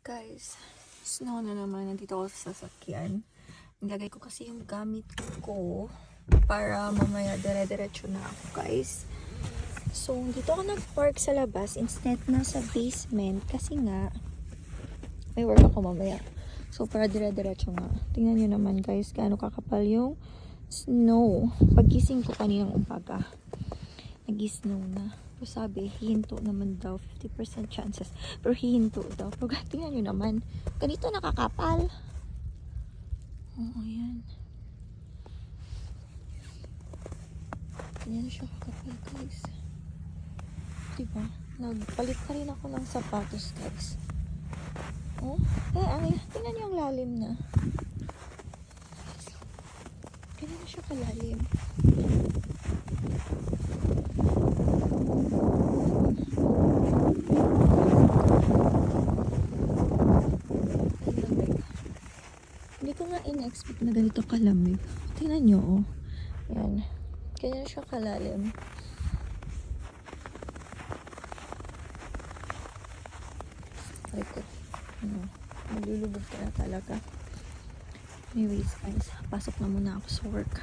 Guys, snow na naman. Nandito ako sa sasakyan. Nilagay ko kasi yung gamit ko para mamaya dire-diretso na ako, guys. So, dito ako nag-park sa labas instead na sa basement kasi nga may work ako mamaya. So, para dire-diretso nga. Tingnan nyo naman, guys, gaano kakapal yung snow. Pagising ko kaninang umaga, nag-snow na. Pero sabi, hihinto naman daw. 50% chances. Pero hihinto daw. Pero tingnan nyo naman. Ganito nakakapal. Oo, ayan. Ganyan siya kakapal, guys. Diba? Nagpalit na rin ako ng sapatos, guys. Oh, ay, tingnan nyo yung lalim na. Ganyan na siya kalalim. Hindi ko nga in-expect na ganito kalamig. Tingnan nyo, oh. Yan. Ganyan siya kalalim. Ay ko. Maglulubog ka na talaga. Anyways, guys. Pasok na muna ako sa work.